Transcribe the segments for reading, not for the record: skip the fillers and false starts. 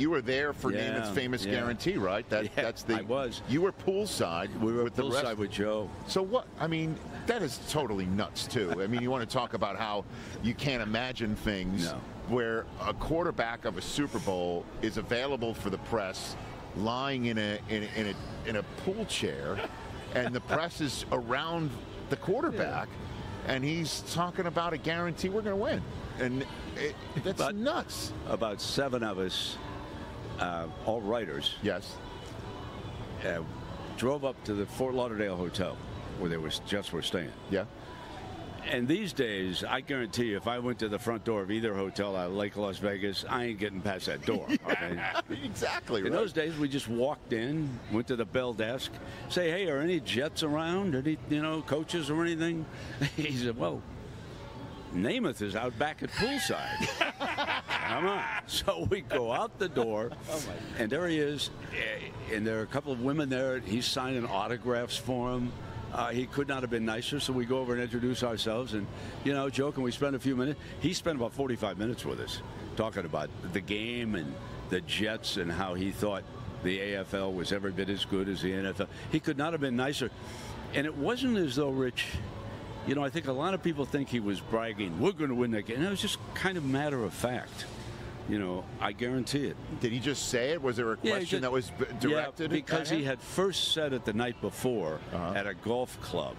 you were there for Namath's famous guarantee, right? That's the. I was. You were poolside. We were with the rest. poolside with Joe. So what? I mean, that is totally nuts too. I mean, you want to talk about how you can't imagine things where a quarterback of a Super Bowl is available for the press, lying in a pool chair, and the press is around the quarterback, and he's talking about a guarantee we're going to win, and that's nuts. About 7 of us, all writers, drove up to the Fort Lauderdale hotel where they were staying. Yeah. And these days, I guarantee you, if I went to the front door of either hotel at Lake Las Vegas, I ain't getting past that door. Okay? Exactly. In those days, we just walked in, went to the bell desk, say, "Hey, are any Jets around? Any, coaches or anything?" He said, "Well, Namath is out back at poolside." Come on. So we go out the door, and there he is, and there are a couple of women there. He's signing autographs for him. He could not have been nicer, so we go over and introduce ourselves and, joke, and we spend a few minutes. He spent about 45 minutes with us talking about the game and the Jets and how he thought the AFL was every bit as good as the NFL. He could not have been nicer. And it wasn't as though, Rich, I think a lot of people think he was bragging, we're going to win that game. And it was just kind of matter of fact. I guarantee it. Did he just say it? Was there a question that was directed? Yeah, because he had first said it the night before at a golf club.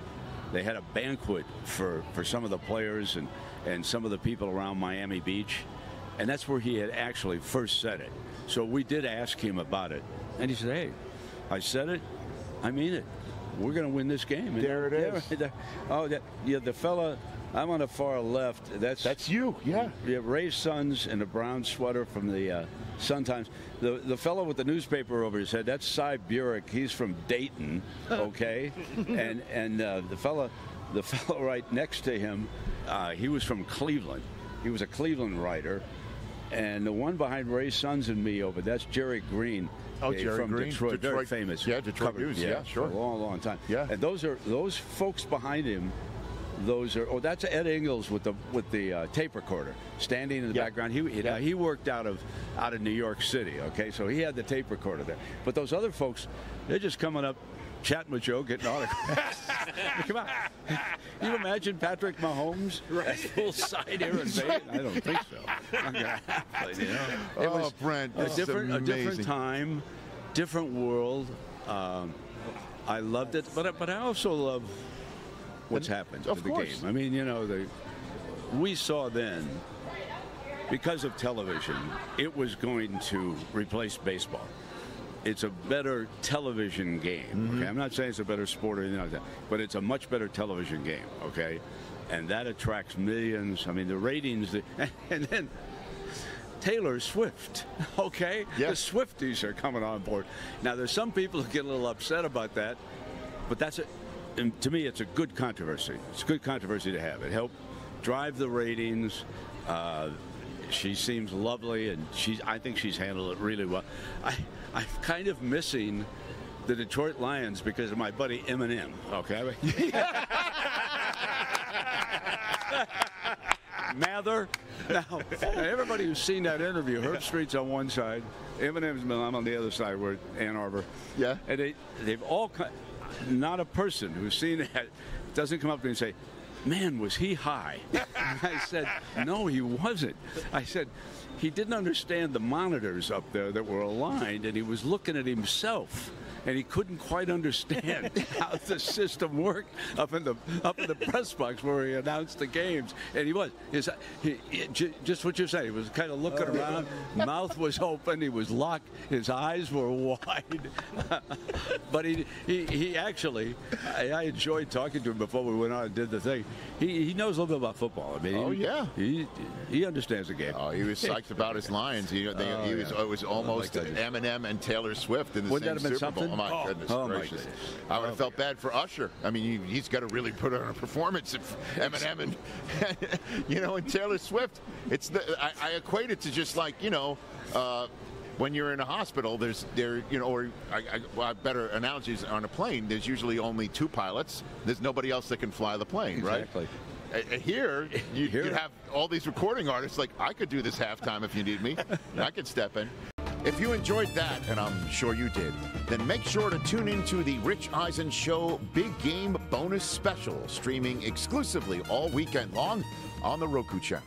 They had a banquet for some of the players and some of the people around Miami Beach, and that's where he had actually first said it. So we did ask him about it, and he said, "Hey, I said it. I mean it. We're going to win this game." And there it is. The fella. I'm on the far left. That's you, yeah. Ray's son's in a brown sweater from the Sun-Times. The fellow with the newspaper over his head, that's Cy Burek. He's from Dayton, okay? and the fellow right next to him, he was from Cleveland. He was a Cleveland writer. And the one behind Ray's sons and me over, that's Jerry Green. Jerry from Green. Detroit, very famous. Yeah, Detroit News, yeah, sure. For a long, long time. Yeah. And those folks behind him. That's Ed Ingles with the tape recorder standing in the background. He worked out of New York City. Okay, so he had the tape recorder there. But those other folks, they're just coming up, chatting with Joe, getting autographs. Come on, you imagine Patrick Mahomes at full side here in Vegas? I don't think so. Not gonna happen, It was Brent, a different time, different world. I loved it, but I also love what's happened to the game. I mean, we saw then, because of television, it was going to replace baseball. It's a better television game. Okay, I'm not saying it's a better sport or anything like that, but it's a much better television game. Okay, and that attracts millions. I mean, the ratings, and then Taylor Swift. Okay, the Swifties are coming on board. Now, there's some people who get a little upset about that, but that's it. And to me, it's a good controversy. It's a good controversy to have. It helped drive the ratings. She seems lovely, and I think she's handled it really well. I'm kind of missing the Detroit Lions because of my buddy Eminem. Okay. Mather. Now, everybody who's seen that interview, Herb Street's on one side, Eminem's I'm on the other side. We're at Ann Arbor. Yeah. And they've all. Not a person who's seen that doesn't come up to me and say, "Man, was he high?" I said, "No, he wasn't." I said, he didn't understand the monitors up there that were aligned, and he was looking at himself. And he couldn't quite understand how the system worked up in the press box where he announced the games. And just what you're saying. He was kind of looking around. Mouth was open. He was locked. His eyes were wide. But he actually, I enjoyed talking to him before we went on and did the thing. He knows a little bit about football. I mean, he understands the game. Oh, he was psyched about his Lions. It was almost Eminem and Taylor Swift in the same Super Bowl. Oh, my goodness gracious. I would have felt bad for Usher. I mean, he's got to really put on a performance if Eminem and Taylor Swift. I equate it to just like, when you're in a hospital, better analogies on a plane, there's usually only 2 pilots. There's nobody else that can fly the plane, right? Exactly. Here, you have all these recording artists like, I could do this halftime if you need me. I could step in. If you enjoyed that, and I'm sure you did, then make sure to tune into the Rich Eisen Show Big Game Bonus Special, streaming exclusively all weekend long on the Roku channel.